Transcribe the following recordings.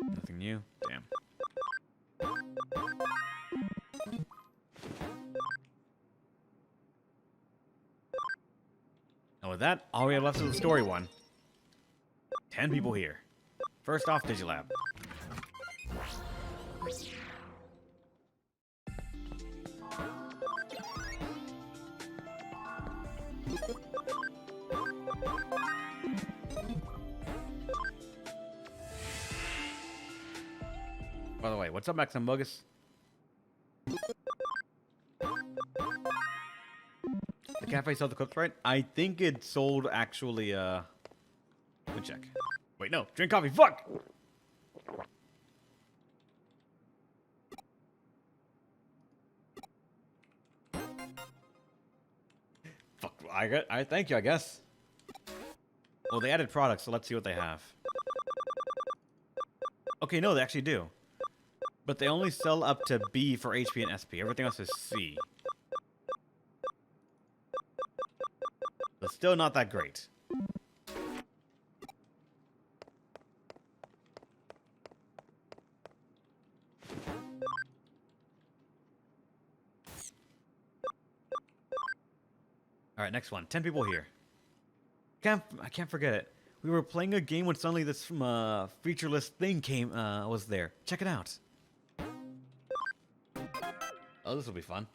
Nothing new. Damn. And with that, all we have left is the story one. 10 people here. First off, Digilab. By the way, what's up, Max and Bogus? The cafe sold the cooked right? I think it sold actually, let me check. Wait, no, drink coffee, fuck! Fuck, I thank you, I guess. Well, they added products, so let's see what they have. Okay, no, they actually do. But they only sell up to B for HP and SP. Everything else is C. But still not that great. Alright, next one. 10 people here. I can't forget it. We were playing a game when suddenly this featureless thing was there. Check it out. Oh, this will be fun.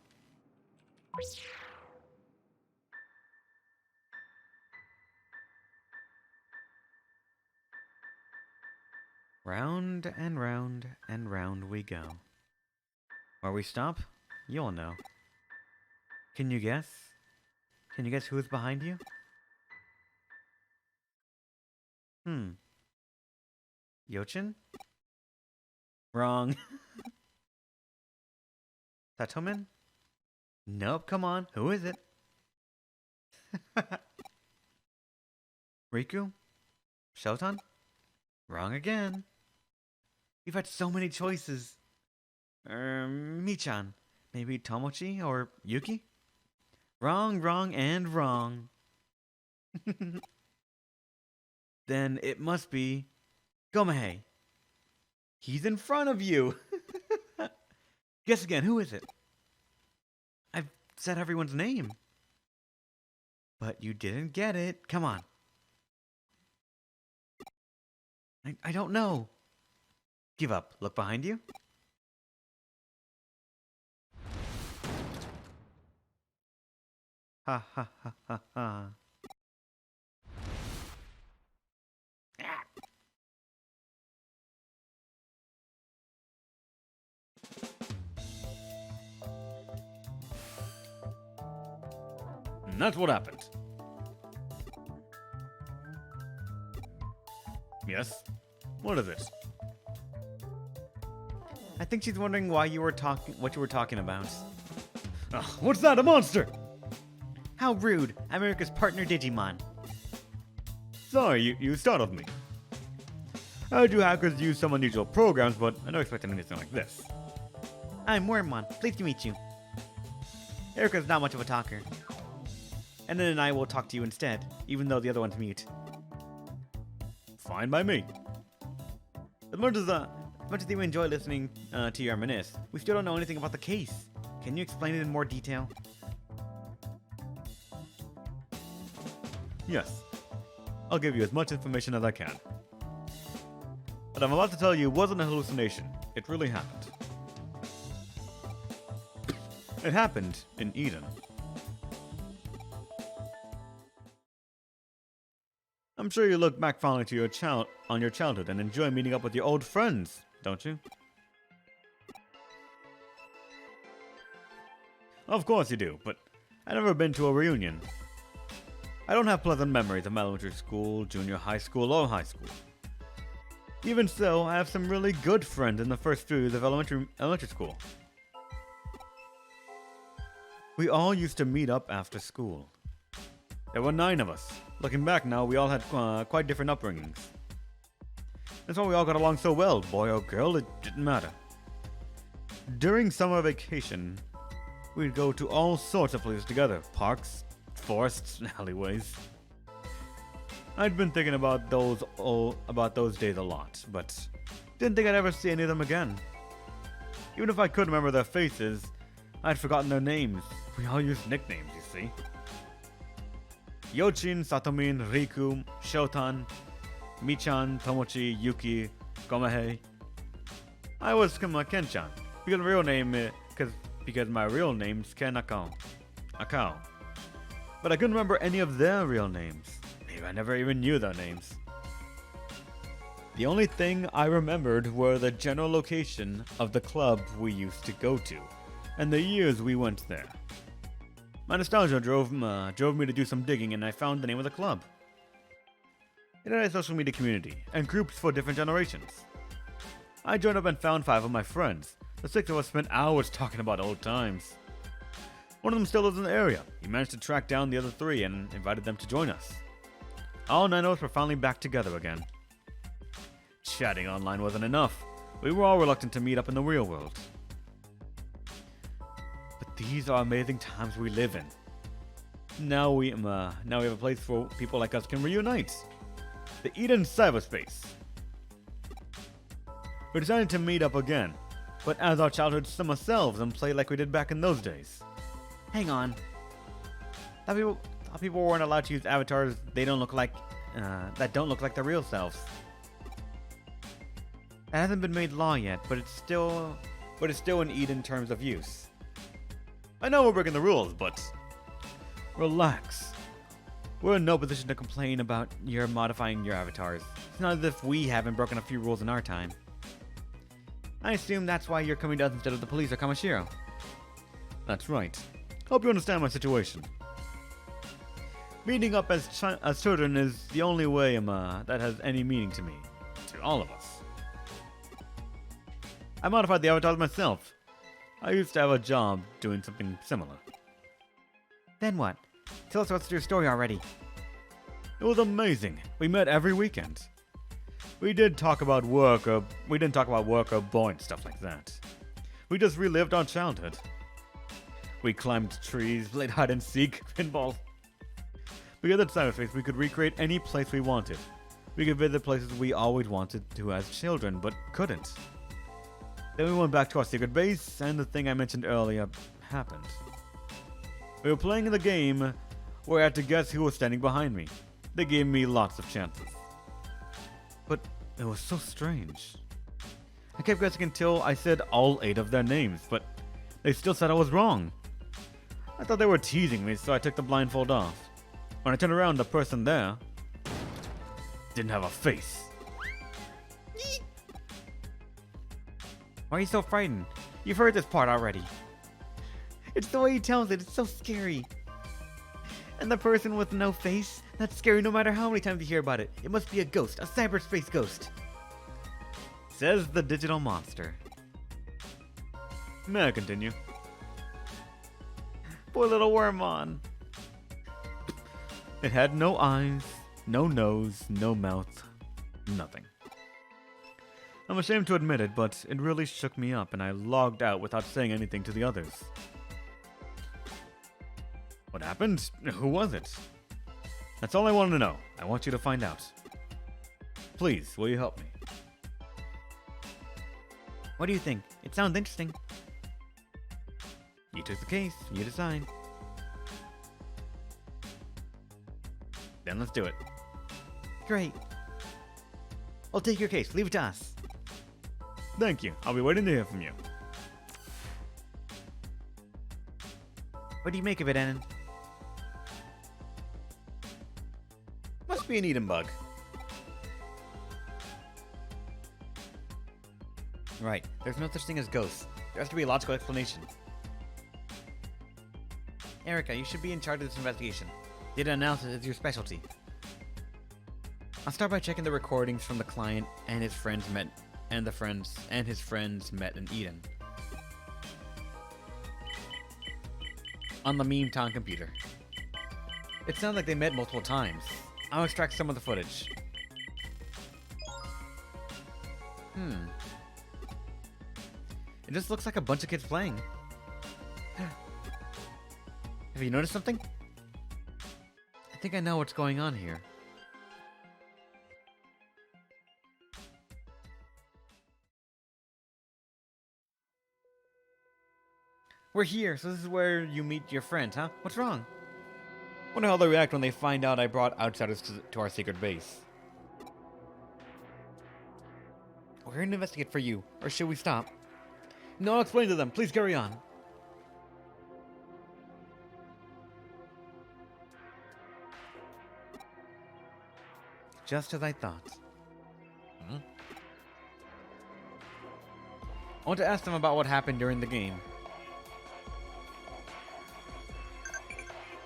Round and round and round we go. Where we stop, you'll know. Can you guess? Can you guess who's behind you? Yochin? Wrong. Satomen? Nope, come on. Who is it? Riku? Shotan? Wrong again. You've had so many choices. Michan. Maybe Tomochi or Yuki? Wrong, wrong, and wrong. Then it must be Gomehei. He's in front of you. Guess again, who is it? I've said everyone's name. But you didn't get it. Come on. I don't know. Give up. Look behind you. Ha ha ha ha ha. And that's what happened. Yes? What is it? I think she's wondering what you were talking about. Oh, what's that? A monster! How rude. I'm Erica's partner Digimon. Sorry, you startled me. I do hackers use some unusual programs, but I don't expect anything like this. I'm Wormmon. Pleased to meet you. Erica's not much of a talker. And then I will talk to you instead, even though the other one's mute. Fine by me. As much as you enjoy listening to your reminisce, we still don't know anything about the case. Can you explain it in more detail? Yes. I'll give you as much information as I can. What I'm about to tell you wasn't a hallucination. It really happened. It happened in Eden. I'm sure you look back fondly to your childhood and enjoy meeting up with your old friends, don't you? Of course you do, but I've never been to a reunion. I don't have pleasant memories of elementary school, junior high school, or high school. Even so, I have some really good friends in the first few years of elementary school. We all used to meet up after school. There were 9 of us. Looking back now, we all had quite different upbringings. That's why we all got along so well, boy or girl, it didn't matter. During summer vacation, we'd go to all sorts of places together. Parks, forests, alleyways. I'd been thinking about those days a lot, but didn't think I'd ever see any of them again. Even if I could remember their faces, I'd forgotten their names. We all used nicknames, you see. Yochin, Satomin, Riku, Shotan, Michan, Tomochi, Yuki, Gomehei. I was Kenchan, because my real name's Ken Akao. But I couldn't remember any of their real names. Maybe I never even knew their names. The only thing I remembered were the general location of the club we used to go to, and the years we went there. My nostalgia drove me to do some digging, and I found the name of the club. It had a social media community, and groups for different generations. I joined up and found 5 of my friends. The 6 of us spent hours talking about old times. One of them still lives in the area. He managed to track down the other 3 and invited them to join us. All 9 of us were finally back together again. Chatting online wasn't enough. We were all reluctant to meet up in the real world. But these are amazing times we live in. Now we have a place for people like us can reunite. The Eden cyberspace. We decided to meet up again, but as our childhood selves and play like we did back in those days. Hang on. Thought people weren't allowed to use avatars that don't look like their real selves. That hasn't been made law yet, but it's still in Eden terms of use. I know we're breaking the rules, but relax. We're in no position to complain about your modifying your avatars. It's not as if we haven't broken a few rules in our time. I assume that's why you're coming to us instead of the police or Kamashiro. That's right. Hope you understand my situation. Meeting up as children is the only way that has any meaning to me. To all of us. I modified the avatars myself. I used to have a job doing something similar. Then what? Tell us what's your story already. It was amazing. We met every weekend. We didn't talk about work or boy and stuff like that. We just relived our childhood. We climbed trees, played hide and seek, pinball. Because at Cyberface, we could recreate any place we wanted. We could visit places we always wanted to as children, but couldn't. Then we went back to our secret base, and the thing I mentioned earlier happened. We were playing the game where I had to guess who was standing behind me. They gave me lots of chances. But it was so strange. I kept guessing until I said all 8 of their names, but they still said I was wrong. I thought they were teasing me, so I took the blindfold off. When I turned around, the person there didn't have a face. Why are you so frightened? You've heard this part already. It's the way he tells it, it's so scary. And the person with no face? That's scary no matter how many times you hear about it. It must be a ghost, a cyberspace ghost. Says the digital monster. May I continue? Poor little Wormmon. It had no eyes, no nose, no mouth, nothing. I'm ashamed to admit it, but it really shook me up and I logged out without saying anything to the others. What happened? Who was it? That's all I wanted to know. I want you to find out. Please, will you help me? What do you think? It sounds interesting. You took the case. You decide. Then let's do it. Great. I'll take your case. Leave it to us. Thank you. I'll be waiting to hear from you. What do you make of it, Enon? Must be an Eden bug. Right. There's no such thing as ghosts. There has to be a logical explanation. Erica, you should be in charge of this investigation. Data analysis is your specialty. I'll start by checking the recordings from the client and his friends met in Eden. On the meme town computer. It sounds like they met multiple times. I'll extract some of the footage. It just looks like a bunch of kids playing. Have you noticed something? I think I know what's going on here. We're here, so this is where you meet your friends, huh? What's wrong? Wonder how they react when they find out I brought outsiders to our secret base. We're here to investigate for you, or should we stop? No, I'll explain to them. Please carry on. Just as I thought. I want to ask them about what happened during the game.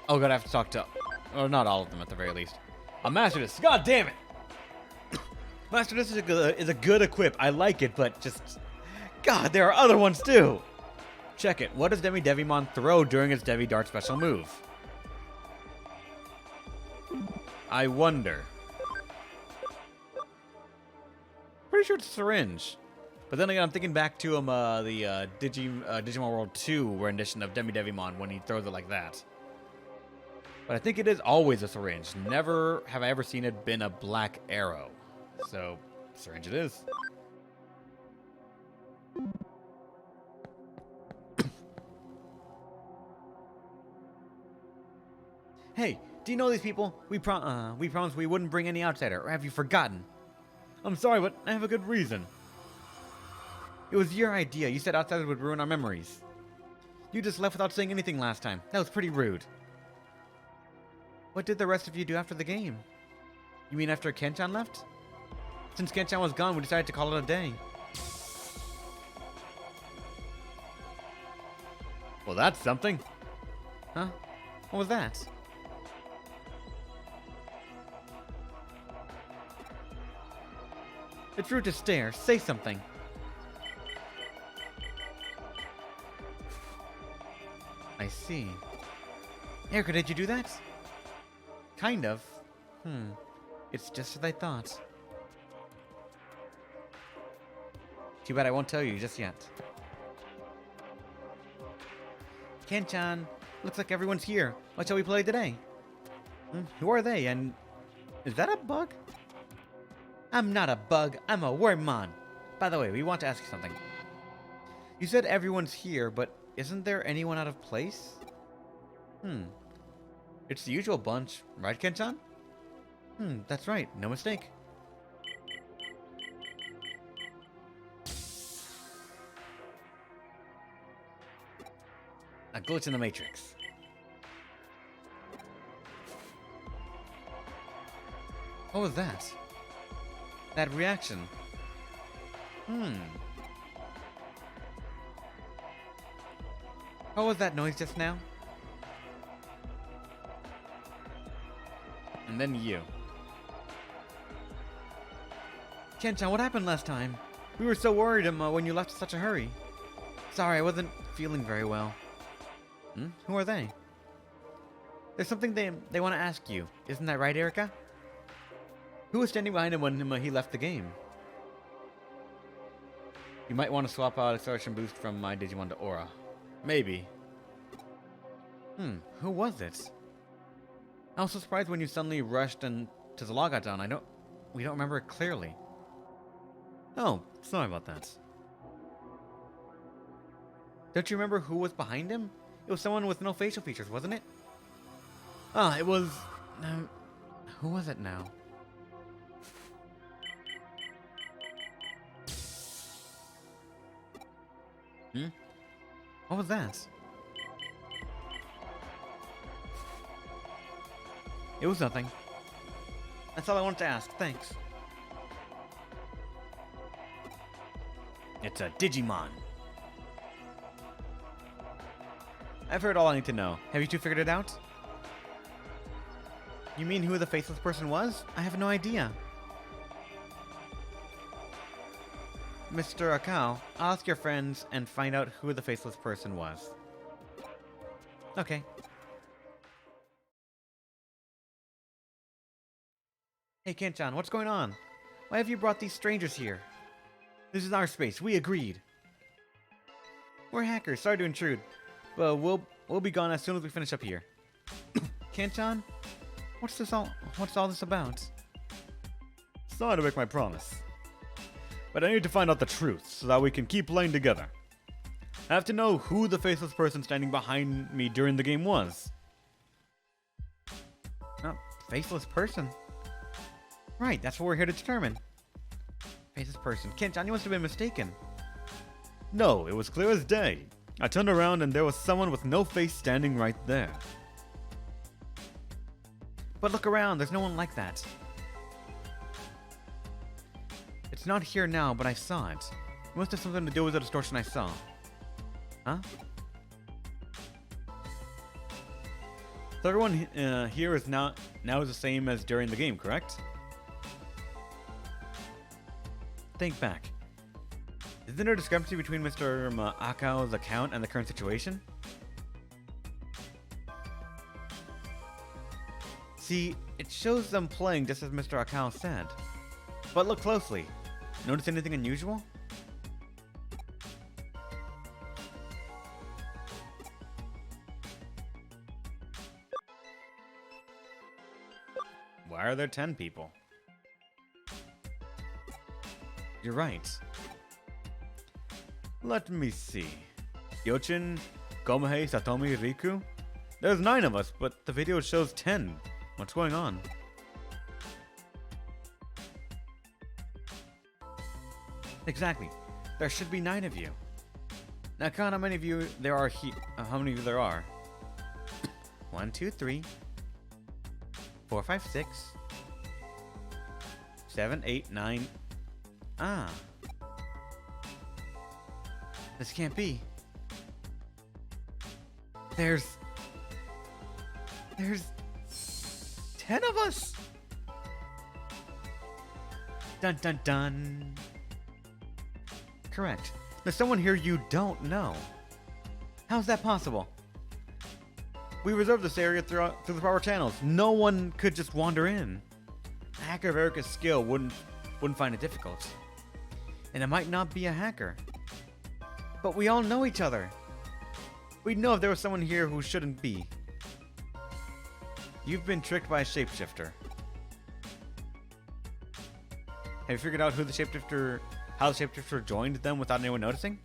Oh god, I have to talk to... Or not all of them, at the very least. A Master Disc. God damn it! Master Disc is a good equip. I like it, but just... God, there are other ones too! Check it. What does Devimon throw during its Devi Dart special move? I wonder. Pretty sure it's a syringe. But then again, I'm thinking back to the Digimon World 2 rendition of Devimon when he throws it like that. But I think it is always a syringe. Never have I ever seen it been a black arrow. So, syringe it is. Hey, do you know these people? We promised we wouldn't bring any outsider, or have you forgotten? I'm sorry, but I have a good reason. It was your idea. You said outsiders would ruin our memories. You just left without saying anything last time. That was pretty rude. What did the rest of you do after the game? You mean after Kenchan left? Since Kenchan was gone, we decided to call it a day. Well, that's something. Huh? What was that? It's rude to stare. Say something. I see. Erica, did you do that? Kind of. It's just as I thought. Too bad I won't tell you just yet. Kenchan, looks like everyone's here. What shall we play today? Who are they, and... Is that a bug? I'm not a bug, I'm a Wormmon. By the way, we want to ask you something. You said everyone's here, but isn't there anyone out of place? It's the usual bunch, right, Kenchan? That's right, no mistake. A glitch in the Matrix. What was that? That reaction. What was that noise just now? And then you. Kenchan, what happened last time? We were so worried when you left in such a hurry. Sorry, I wasn't feeling very well. Who are they? There's something they want to ask you. Isn't that right, Erica? Who was standing behind him when he left the game? You might want to swap out Acceleration Boost from my Digimon to Aura. Maybe. Who was it? I was so surprised when you suddenly rushed to the logout down. We don't remember it clearly. Oh, sorry about that. Don't you remember who was behind him? It was someone with no facial features, wasn't it? It was... who was it now? What was that? It was nothing. That's all I wanted to ask. Thanks. It's a Digimon. I've heard all I need to know. Have you two figured it out? You mean who the faceless person was? I have no idea. Mr. Akao, I'll ask your friends and find out who the faceless person was. Okay. Hey, Kenchan, what's going on? Why have you brought these strangers here? This is our space. We agreed. We're hackers. Sorry to intrude. But we'll be gone as soon as we finish up here. Kenchan? What's all this about? Sorry to break my promise. But I need to find out the truth so that we can keep playing together. I have to know who the faceless person standing behind me during the game was. Oh, faceless person? Right, that's what we're here to determine. Faceless person. Kent-chan, you must have been mistaken. No, it was clear as day. I turned around and there was someone with no face standing right there. But look around, there's no one like that. It's not here now, but I saw it. It must have something to do with the distortion I saw. Huh? So everyone here is now is the same as during the game, correct? Think back. Isn't there a discrepancy between Mr. Akao's account and the current situation? See, it shows them playing just as Mr. Akao said. But look closely. Notice anything unusual? Why are there 10 people? You're right. Let me see. Yochin, Gomehei, Satomi, Riku? There's 9 of us, but the video shows 10. What's going on? Exactly. There should be 9 of you. Now count how many of you there are here. How many of you there are? 1, 2, 3, 4, 5, 6, 7, 8, 9. Ah. This can't be. There's 10 of us. Dun dun dun. Correct. There's someone here you don't know. How's that possible? We reserved this area through the proper channels. No one could just wander in. A hacker of Erica's skill wouldn't find it difficult. And it might not be a hacker. But we all know each other. We'd know if there was someone here who shouldn't be. You've been tricked by a shapeshifter. Have you figured out how the shapeshifter joined them without anyone noticing?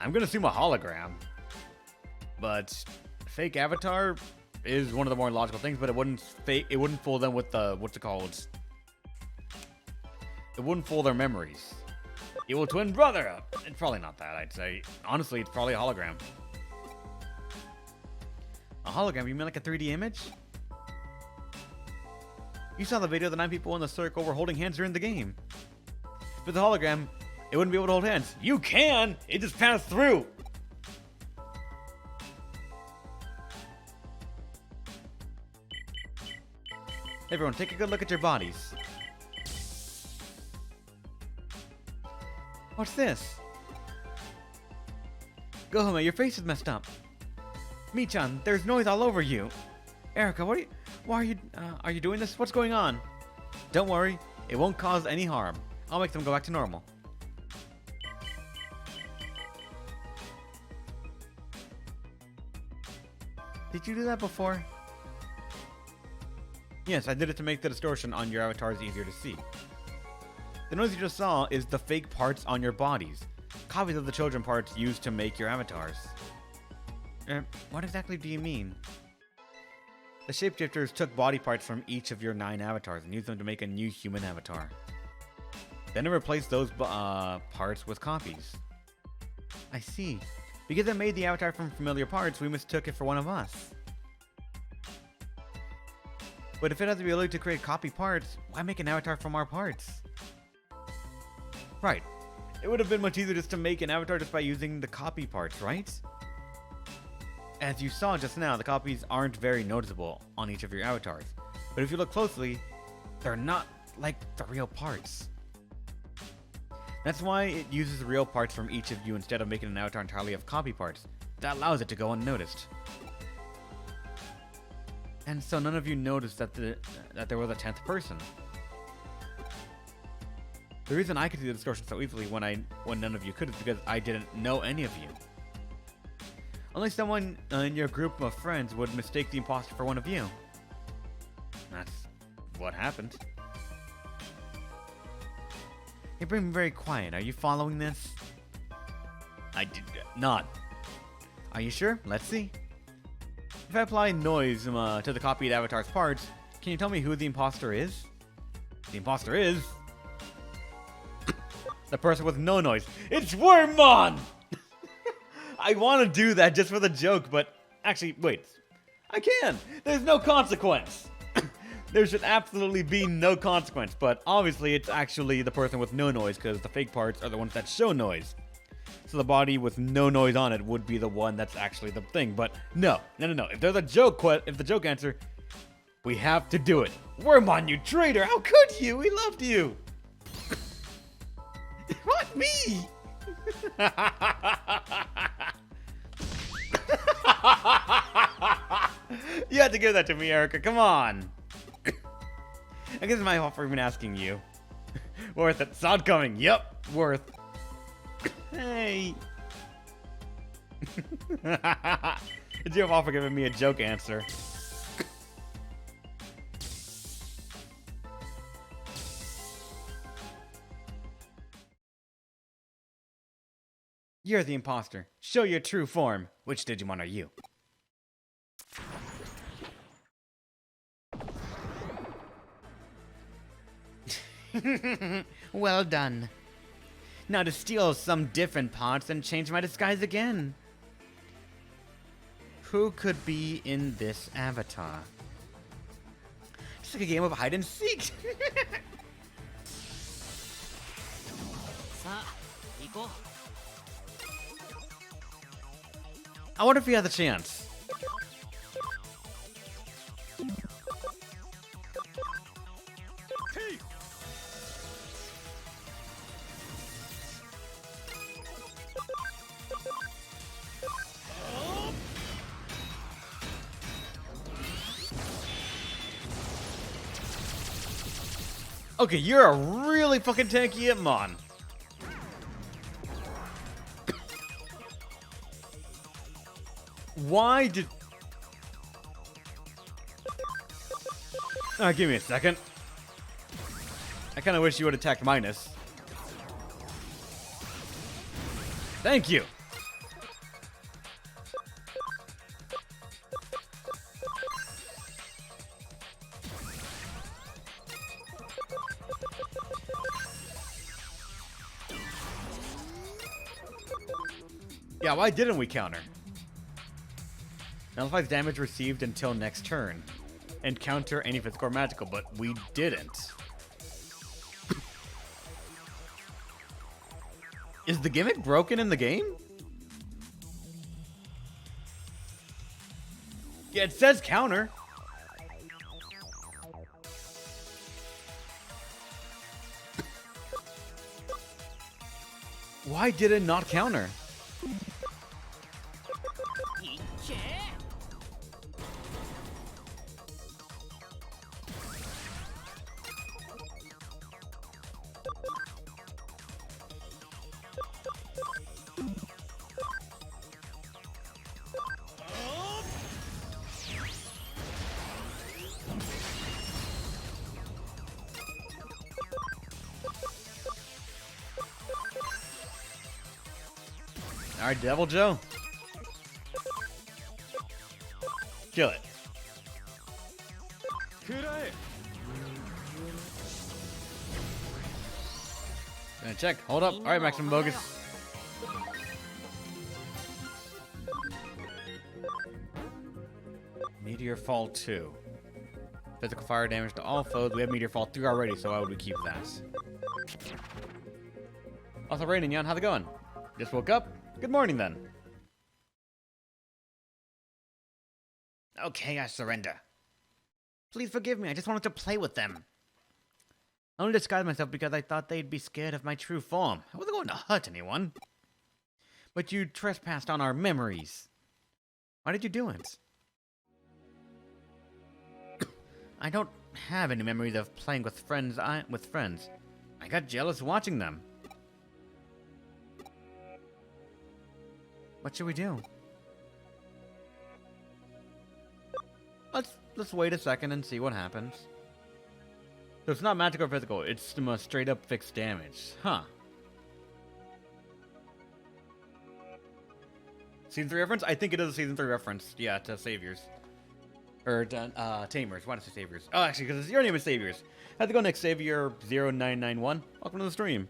I'm gonna assume a hologram. But fake avatar is one of the more logical things, but it wouldn't fool them with the what's it called? It wouldn't fool their memories. Evil twin brother! It's probably not that, I'd say. Honestly, it's probably a hologram. A hologram? You mean like a 3D image? You saw the video of the 9 people in the circle were holding hands during the game. With the hologram, it wouldn't be able to hold hands. You can! It just passed through! Everyone, take a good look at your bodies. What's this? Gohama, your face is messed up. Michan, there's noise all over you. Erica, why are you doing this? What's going on? Don't worry, it won't cause any harm. I'll make them go back to normal. Did you do that before? Yes, I did it to make the distortion on your avatars easier to see. The noise you just saw is the fake parts on your bodies. Copies of the children parts used to make your avatars. What exactly do you mean? The shapeshifters took body parts from each of your 9 avatars and used them to make a new human avatar. Then it replaced those parts with copies. I see. Because it made the avatar from familiar parts, we mistook it for one of us. But if it has the ability to create copy parts, why make an avatar from our parts? Right. It would have been much easier just to make an avatar just by using the copy parts, right? As you saw just now, the copies aren't very noticeable on each of your avatars. But if you look closely, they're not like the real parts. That's why it uses the real parts from each of you instead of making an avatar entirely of copy parts. That allows it to go unnoticed. And so none of you noticed that there was a 10th person. The reason I could see the distortion so easily when none of you could is because I didn't know any of you. Only someone in your group of friends would mistake the imposter for one of you. That's what happened. You're being very quiet. Are you following this? I did not. Are you sure? Let's see. If I apply noise to the copied avatar's parts, can you tell me who the imposter is? The imposter is... the person with no noise. It's Wormmon! I want to do that just for the joke, but... actually, wait. I can! There's no consequence! There should absolutely be no consequence, but obviously it's actually the person with no noise, because the fake parts are the ones that show noise. So the body with no noise on it would be the one that's actually the thing, but no. If there's a joke, if the joke answer, we have to do it. Wormmon, you traitor! How could you? We loved you! What, me? You had to give that to me, Erica. Come on. I guess it's my fault for even asking you. Worth it. Saw it coming. Yep. Worth. Hey. It's your fault for giving me a joke answer. You're the imposter. Show your true form. Which Digimon are you? Well done. Now to steal some different parts and change my disguise again. Who could be in this avatar? Just like a game of hide and seek. I wonder if he has a chance. Okay, you're a really fucking tanky Hitmon. Why did... Alright, give me a second. I kinda wish you would attack minus. Thank you! Yeah, why didn't we counter? Nullifies damage received until next turn. And counter any physical or magical, but we didn't. Is the gimmick broken in the game? Yeah, it says counter. Why did it not counter? Alright, Devil Joe. Kill it. Gonna check. Hold up. Alright, Maximum Bogus. Meteor Fall 2. Physical fire damage to all foes. We have Meteor Fall 3 already, so why would we keep that? Also, Rainin, Yan, how's it going? Just woke up? Good morning, then. Okay, I surrender. Please forgive me, I just wanted to play with them. I only disguised myself because I thought they'd be scared of my true form. I wasn't going to hurt anyone. But you trespassed on our memories. Why did you do it? I don't have any memories of playing with friends. I got jealous watching them. What should we do? Let's wait a second and see what happens. So it's not magical or physical, it's the most straight up fixed damage. Huh. Season 3 reference? I think it is a Season 3 reference. Yeah, to Saviors. Or Tamers. Why did I say Saviors? Oh, actually, because your name is Saviors. How's it going, next Savior 0991? Welcome to the stream.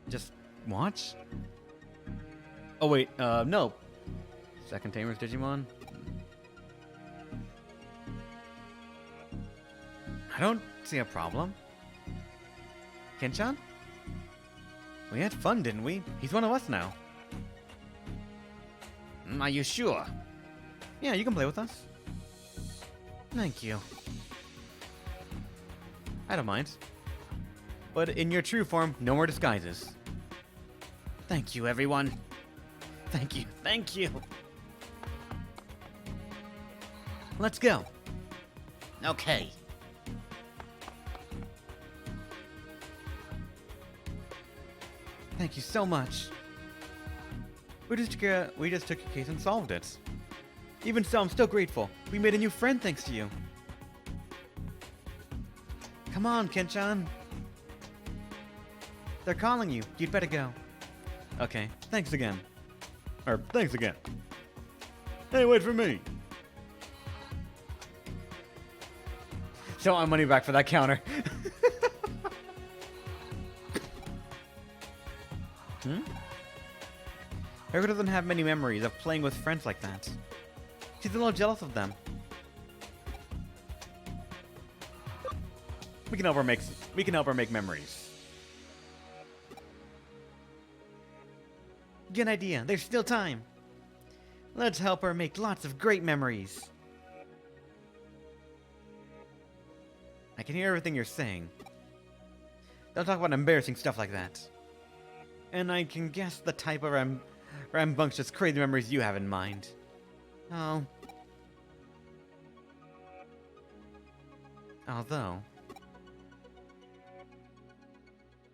Just watch? Oh, wait. No. Second Tamers Digimon? I don't see a problem. Kenchan? We had fun, didn't we? He's one of us now. Are you sure? Yeah, you can play with us. Thank you. I don't mind. But in your true form, no more disguises. Thank you, everyone. Thank you. Thank you. Let's go. Okay. Thank you so much. We just took your case and solved it. Even so, I'm still grateful. We made a new friend thanks to you. Come on, Kenchan. They're calling you. You'd better go. Okay, thanks again. Or, thanks again. Hey, wait for me. So my money back for that counter. Erica doesn't have many memories of playing with friends like that. She's a little jealous of them. We can help her make memories. Good idea. There's still time. Let's help her make lots of great memories. I can hear everything you're saying. Don't talk about embarrassing stuff like that. And I can guess the type of rambunctious, crazy memories you have in mind. Oh. Although,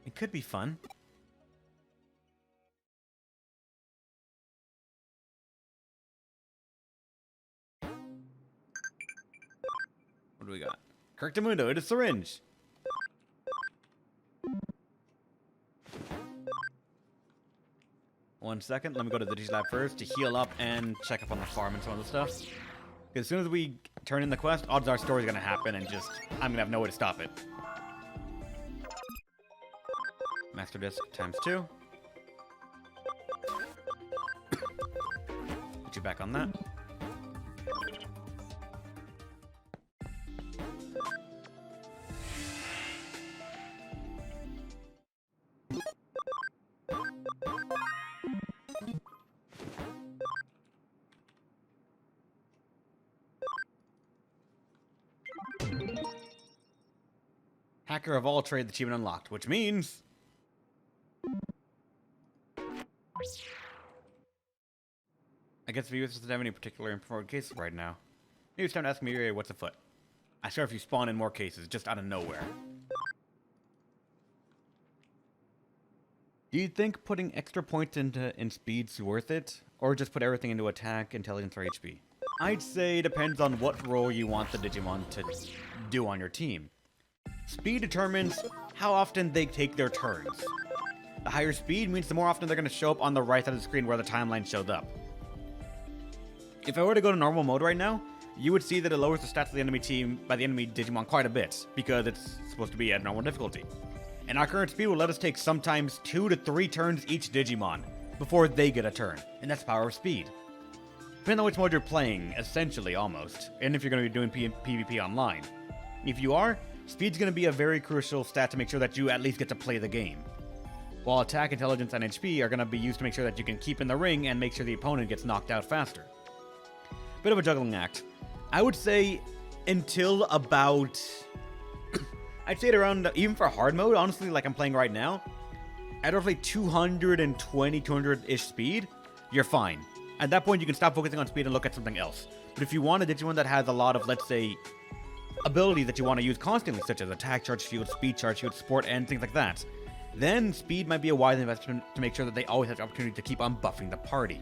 it could be fun. What do we got? Correctamundo, it is syringe. One second, let me go to the Digilab first to heal up and check up on the farm and some of the stuff. Because as soon as we turn in the quest, odds are story's gonna happen and just, I'm gonna have no way to stop it. Master Disc ×2. Put you back on that. Hacker of all trade achievement unlocked, which means I guess viewers doesn't have any particular important cases right now. Maybe it's time to ask me what's afoot. I swear if you spawn in more cases just out of nowhere. Do you think putting extra points in speed's worth it? Or just put everything into attack, intelligence, or HP? I'd say it depends on what role you want the Digimon to do on your team. Speed determines how often they take their turns. The higher speed means the more often they're going to show up on the right side of the screen where the timeline showed up. If I were to go to normal mode right now, you would see that it lowers the stats of the enemy team by the enemy Digimon quite a bit, because it's supposed to be at normal difficulty. And our current speed will let us take sometimes 2 to 3 turns each Digimon before they get a turn, and that's power of speed. Depending on which mode you're playing, essentially, almost, and if you're going to be doing PvP online. If you are, speed's going to be a very crucial stat to make sure that you at least get to play the game. While attack, intelligence, and HP are going to be used to make sure that you can keep in the ring and make sure the opponent gets knocked out faster. Bit of a juggling act. I would say until about... I'd say it around, even for hard mode, honestly, like I'm playing right now, at roughly 220, 200-ish speed, you're fine. At that point, you can stop focusing on speed and look at something else. But if you want a Digimon that has a lot of, let's say, abilities that you want to use constantly, such as attack charge shield, speed charge shield, support, and things like that, then speed might be a wise investment to make sure that they always have the opportunity to keep on buffing the party.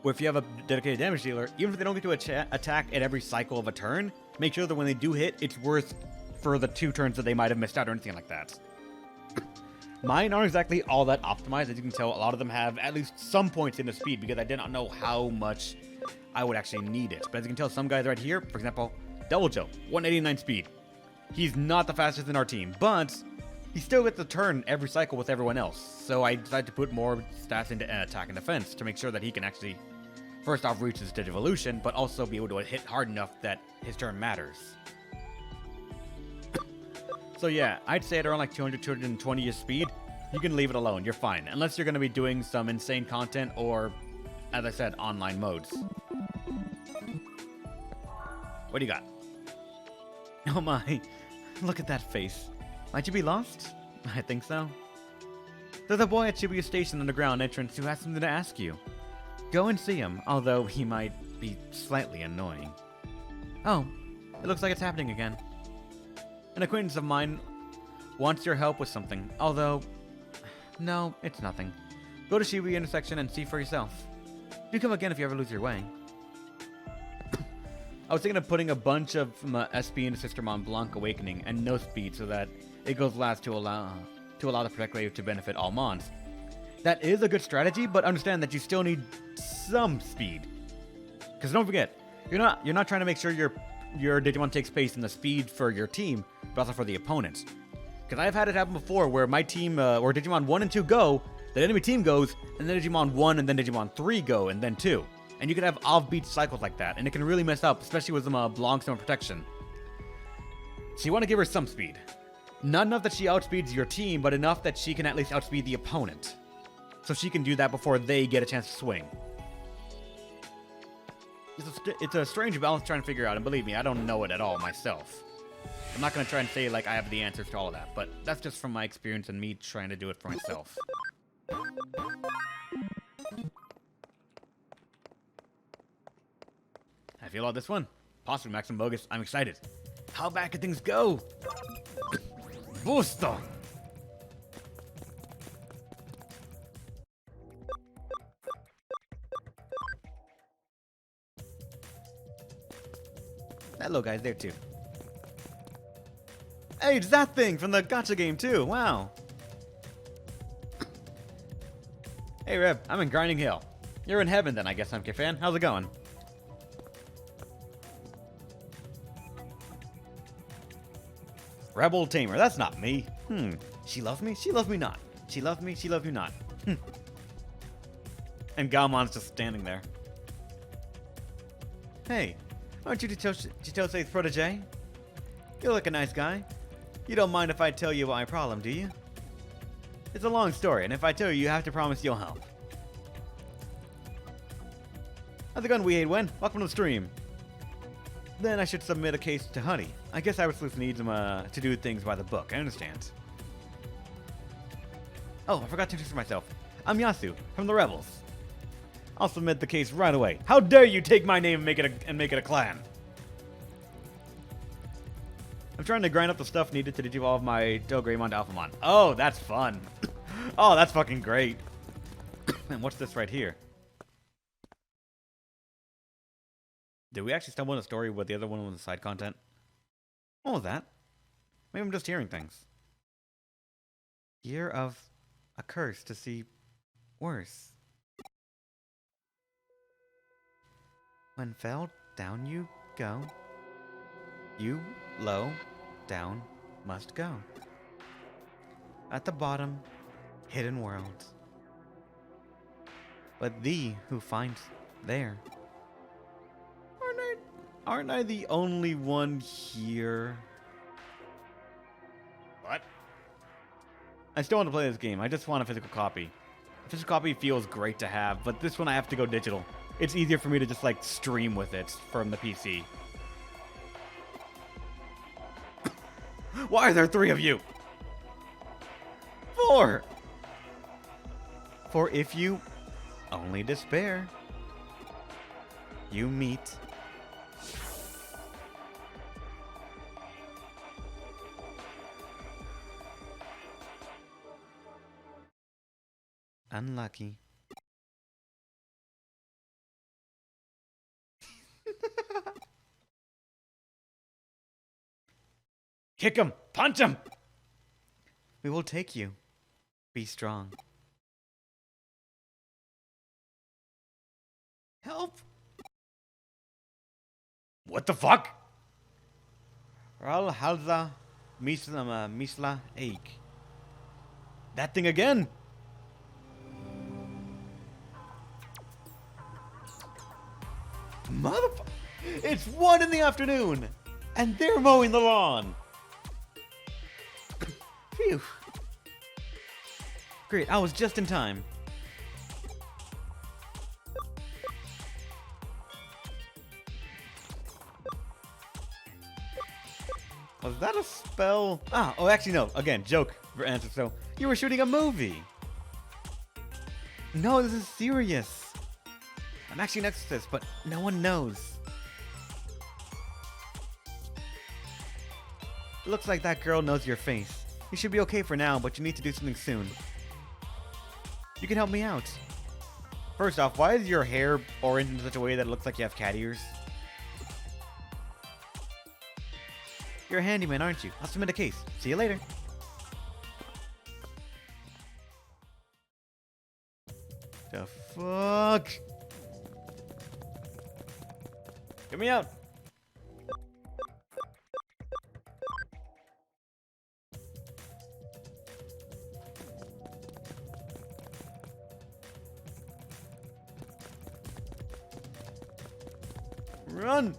where if you have a dedicated damage dealer, even if they don't get to attack at every cycle of a turn, make sure that when they do hit, it's worth for the 2 turns that they might have missed out or anything like that. Mine aren't exactly all that optimized. As you can tell, a lot of them have at least some points into speed because I did not know how much I would actually need it. But as you can tell, some guys right here, for example, Double Joe, 189 speed. He's not the fastest in our team, but he still gets a turn every cycle with everyone else. So I decided to put more stats into attack and defense to make sure that he can actually, first off, reach his Digivolution, but also be able to hit hard enough that his turn matters. So yeah, I'd say at around like 200, 220 speed, you can leave it alone. You're fine. Unless you're going to be doing some insane content or, as I said, online modes. What do you got? Oh my, look at that face. Might you be lost? I think so. There's a boy at Shibuya Station underground entrance who has something to ask you. Go and see him, although he might be slightly annoying. Oh, it looks like it's happening again. An acquaintance of mine wants your help with something, although... No, it's nothing. Go to Shibuya intersection and see for yourself. Do come again if you ever lose your way. I was thinking of putting a bunch of SP into Sister Mont Blanc Awakening and no speed so that it goes last to allow the Protect Wave to benefit all Mons. That is a good strategy, but understand that you still need some speed. Because don't forget, you're not trying to make sure your Digimon takes space in the speed for your team, but also for the opponents. Because I've had it happen before where my team, where Digimon 1 and 2 go, the enemy team goes, and then Digimon 1 and then Digimon 3 go, and then 2. And you can have off-beat cycles like that, and it can really mess up, especially with some Blanc Stone Protection. So you want to give her some speed. Not enough that she outspeeds your team, but enough that she can at least outspeed the opponent. So she can do that before they get a chance to swing. It's a strange balance trying to figure out, and believe me, I don't know it at all myself. I'm not going to try and say, like, I have the answers to all of that, but that's just from my experience and me trying to do it for myself. I feel out this one. Possibly Maximum Bogus. I'm excited. How bad can things go? Busto! That little guy's there too. Hey, it's that thing from the gacha game too. Wow. Hey Reb, I'm in Grinding Hill. You're in heaven then, I guess, MK fan. How's it going? Rebel Tamer, that's not me. She loved me? She loved me not. She loved me? She loved me not. And Galmon's just standing there. Hey, aren't you Chitose's protege? You look like a nice guy. You don't mind if I tell you about my problem, do you? It's a long story, and if I tell you, you have to promise you'll help. How's it going, Wen? Welcome to the stream. Then I should submit a case to Honey. I guess Cyber Sleuth needs him to do things by the book. I understand. Oh, I forgot to introduce myself. I'm Yasu from the Rebels. I'll submit the case right away. How dare you take my name and make it a clan? I'm trying to grind up the stuff needed to digivolve my Greymon to Alphamon. Oh, that's fun. Oh, that's fucking great. And what's this right here? Did we actually stumble on a story with the other one with the side content? What was that? Maybe I'm just hearing things. Year of a curse to see worse. When fell, down you go. You, low, down, must go. At the bottom, hidden worlds. But thee who finds there. Aren't I the only one here? What? I still want to play this game. I just want a physical copy. A physical copy feels great to have, but this one I have to go digital. It's easier for me to just, like, stream with it from the PC. Why are there 3 of you? 4! For if you only despair, you meet... Unlucky. Kick him! Punch him! We will take you. Be strong. Help! What the fuck? Ral Halza Misla Ache. That thing again! Motherfucker! It's 1 in the afternoon! And they're mowing the lawn! Phew. Great, I was just in time. Was that a spell? Oh, actually, no. Again, joke for answer. So, you were shooting a movie. No, this is serious. I'm actually next to this, but no one knows. Looks like that girl knows your face. You should be okay for now, but you need to do something soon. You can help me out. First off, why is your hair orange in such a way that it looks like you have cat ears? You're a handyman, aren't you? I'll submit a case. See you later. The fuck? Get me out. Run!